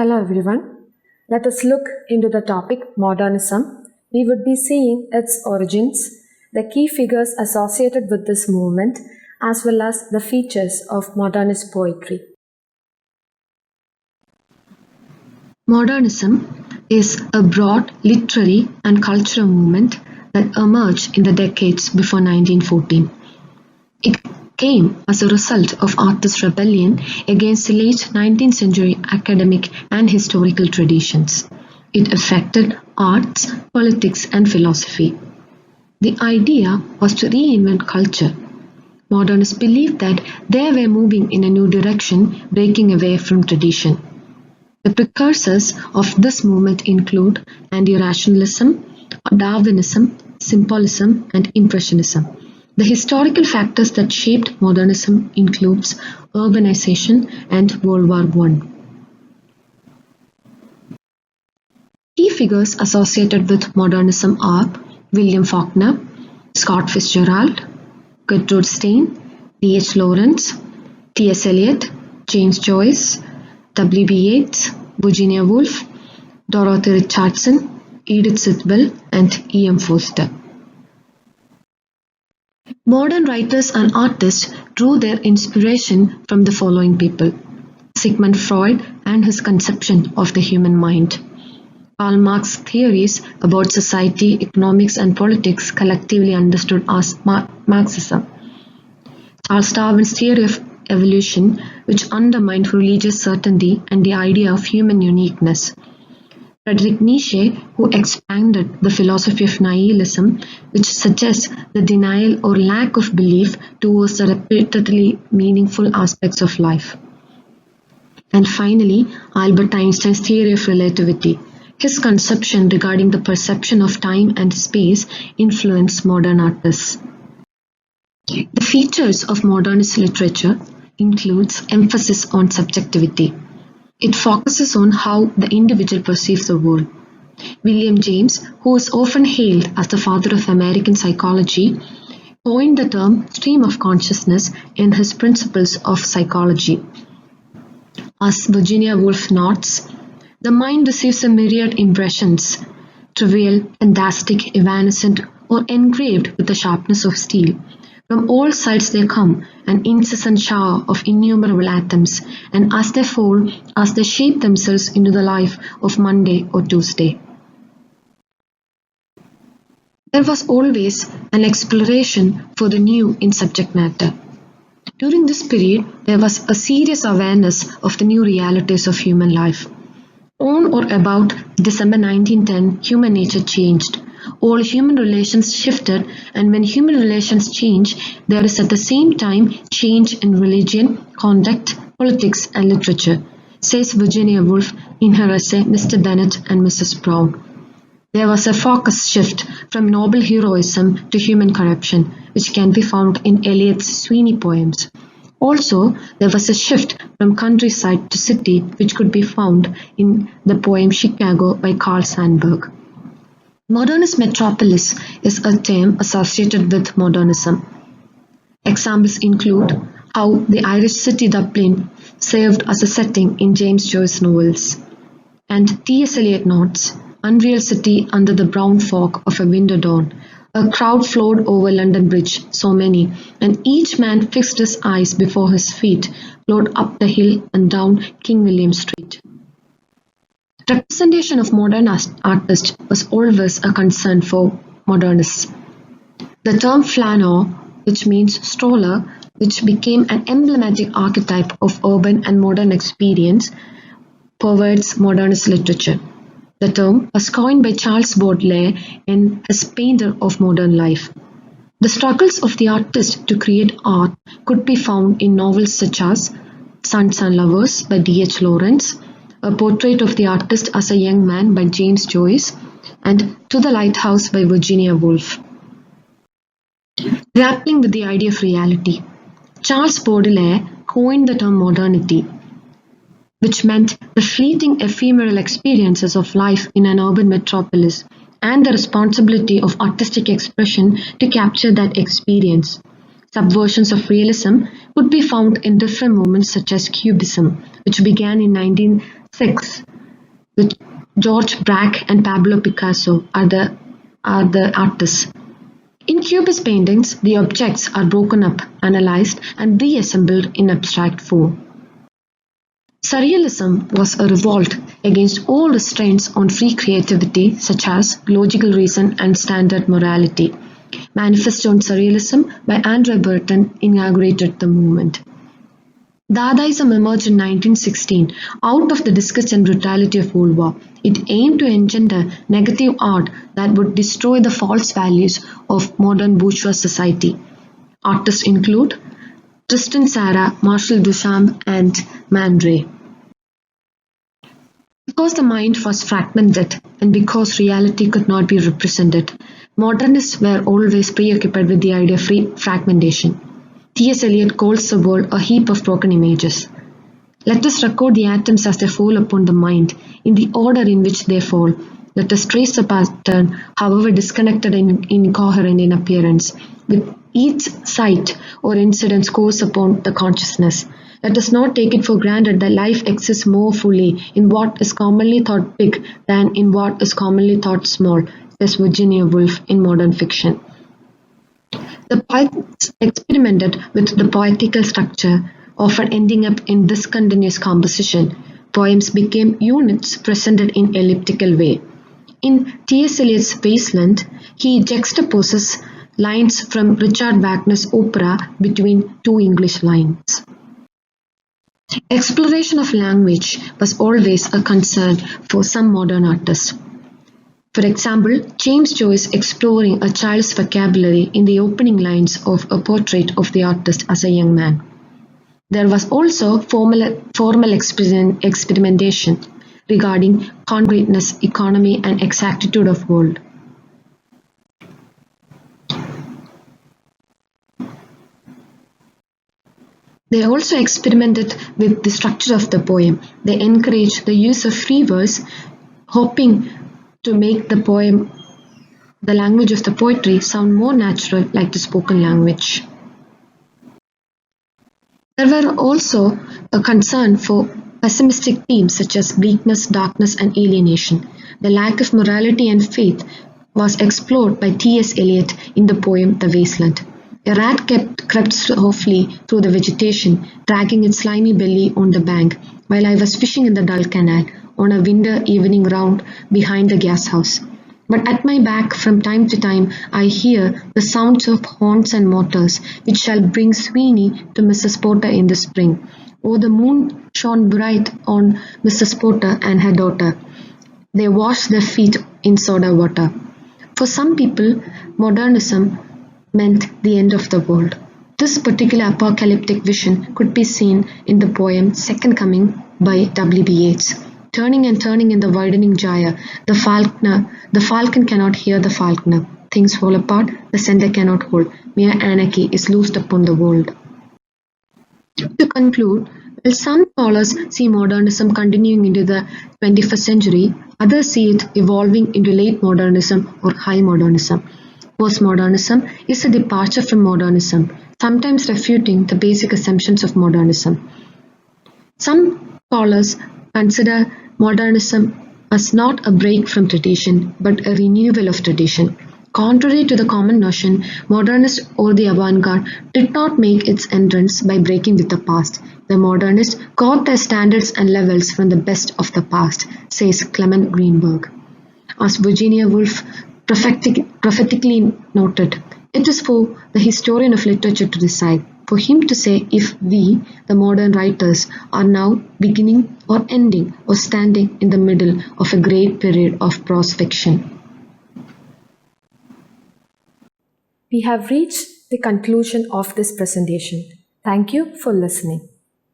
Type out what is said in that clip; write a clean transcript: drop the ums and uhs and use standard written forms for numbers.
Hello everyone. Let us look into the topic modernism. We would be seeing its origins, the key figures associated with this movement, as well as the features of modernist poetry. Modernism is a broad literary and cultural movement that emerged in the decades before 1914. It came as a result of artist rebellion against the late 19th century academic and historical traditions. It affected arts, politics, and philosophy. The idea was to reinvent culture. Modernists believed that they were moving in a new direction, breaking away from tradition. The precursors of this movement include anti-rationalism, Darwinism, symbolism, and impressionism. The historical factors that shaped modernism includes urbanization and World War I. Key figures associated with modernism are William Faulkner, Scott Fitzgerald, Gertrude Stein, D.H. Lawrence, T.S. Eliot, James Joyce, W.B. Yeats, Virginia Woolf, Dorothy Richardson, Edith Sitwell, and E.M. Forster. Modern writers and artists drew their inspiration from the following people: Sigmund Freud and his conception of the human mind, Karl Marx's theories about society, economics, and politics collectively understood as Marxism, Charles Darwin's theory of evolution, which undermined religious certainty and the idea of human uniqueness, Friedrich Nietzsche, who expanded the philosophy of nihilism, which suggests the denial or lack of belief towards the repeatedly meaningful aspects of life. And finally, Albert Einstein's theory of relativity. His conception regarding the perception of time and space influenced modern artists. The features of modernist literature includes emphasis on subjectivity. It focuses on how the individual perceives the world. William James, who is often hailed as the father of American psychology, coined the term stream of consciousness in his Principles of Psychology. As Virginia Woolf notes, the mind receives a myriad impressions, trivial, fantastic, evanescent, or engraved with the sharpness of steel. From all sides they come, an incessant shower of innumerable atoms, and as they fall, as they shape themselves into the life of Monday or Tuesday. There was always an exploration for the new in subject matter. During this period, there was a serious awareness of the new realities of human life. On or about December 1910, human nature changed. All human relations shifted, and when human relations change, there is at the same time change in religion, conduct, politics, and literature, says Virginia Woolf in her essay Mr. Bennet and Mrs. Brown. There was a focus shift from noble heroism to human corruption, which can be found in Eliot's Sweeney poems. Also, there was a shift from countryside to city, which could be found in the poem Chicago by Carl Sandburg. Modernist metropolis is a term associated with modernism. Examples include how the Irish city Dublin served as a setting in James Joyce's novels. And T.S. Eliot notes, unreal city under the brown fog of a winter dawn. A crowd flowed over London Bridge, so many, and each man fixed his eyes before his feet, flowed up the hill and down King William Street. Representation of modern artists was always a concern for modernists. The term flaneur, which means stroller, which became an emblematic archetype of urban and modern experience, pervades modernist literature. The term was coined by Charles Baudelaire in his Painter of Modern Life. The struggles of the artist to create art could be found in novels such as Sons and Lovers by D.H. Lawrence, A Portrait of the Artist as a Young Man by James Joyce, and To the Lighthouse by Virginia Woolf. Grappling with the idea of reality, Charles Baudelaire coined the term modernity, which meant the fleeting ephemeral experiences of life in an urban metropolis and the responsibility of artistic expression to capture that experience. Subversions of realism could be found in different movements such as Cubism, which began in 6. With George Braque and Pablo Picasso are the artists. In Cubist paintings, the objects are broken up, analyzed, and reassembled in abstract form. Surrealism was a revolt against all restraints on free creativity such as logical reason and standard morality. Manifesto on Surrealism by Andre Breton inaugurated the movement. Dadaism emerged in 1916 out of the disgust and brutality of World War. It aimed to engender negative art that would destroy the false values of modern bourgeois society. Artists include Tristan Tzara, Marcel Duchamp, and Man Ray. Because the mind was fragmented and because reality could not be represented, modernists were always preoccupied with the idea of fragmentation. T.S. Eliot calls the world a heap of broken images. Let us record the atoms as they fall upon the mind, in the order in which they fall. Let us trace the pattern, however disconnected and incoherent in appearance, with each sight or incident scores upon the consciousness. Let us not take it for granted that life exists more fully in what is commonly thought big than in what is commonly thought small, says Virginia Woolf in Modern Fiction. The poets experimented with the poetical structure, often ending up in discontinuous composition. Poems became units presented in elliptical way. In T.S. Eliot's Wasteland, he juxtaposes lines from Richard Wagner's opera between two English lines. Exploration of language was always a concern for some modern artists. For example, James Joyce exploring a child's vocabulary in the opening lines of A Portrait of the Artist as a Young Man. There was also formal experimentation regarding concreteness, economy, and exactitude of world. They also experimented with the structure of the poem. They encouraged the use of free verse, hoping to make the poem, the language of the poetry, sound more natural like the spoken language. There were also a concern for pessimistic themes such as bleakness, darkness, and alienation. The lack of morality and faith was explored by T.S. Eliot in the poem The Wasteland. A rat crept softly through the vegetation, dragging its slimy belly on the bank, while I was fishing in the dull canal on a winter evening round behind the gas house. But at my back from time to time I hear the sounds of horns and motors, which shall bring Sweeney to Mrs. Porter in the spring. Oh, the moon shone bright on Mrs. Porter and her daughter. They washed their feet in soda water. For some people, modernism meant the end of the world. This particular apocalyptic vision could be seen in the poem Second Coming by W.B. Yeats. Turning and turning in the widening gyre, the falcon cannot hear the falconer. Things fall apart, the center cannot hold. Mere anarchy is loosed upon the world. To conclude, while some scholars see modernism continuing into the 21st century, others see it evolving into late modernism or high modernism. Postmodernism is a departure from modernism, sometimes refuting the basic assumptions of modernism. Some scholars consider modernism as not a break from tradition, but a renewal of tradition. Contrary to the common notion, modernists or the avant-garde did not make its entrance by breaking with the past. The modernists got their standards and levels from the best of the past, says Clement Greenberg. As Virginia Woolf prophetically noted, it is for the historian of literature to decide, for him to say if we, the modern writers, are now beginning or ending or standing in the middle of a great period of prose fiction. We have reached the conclusion of this presentation. Thank you for listening.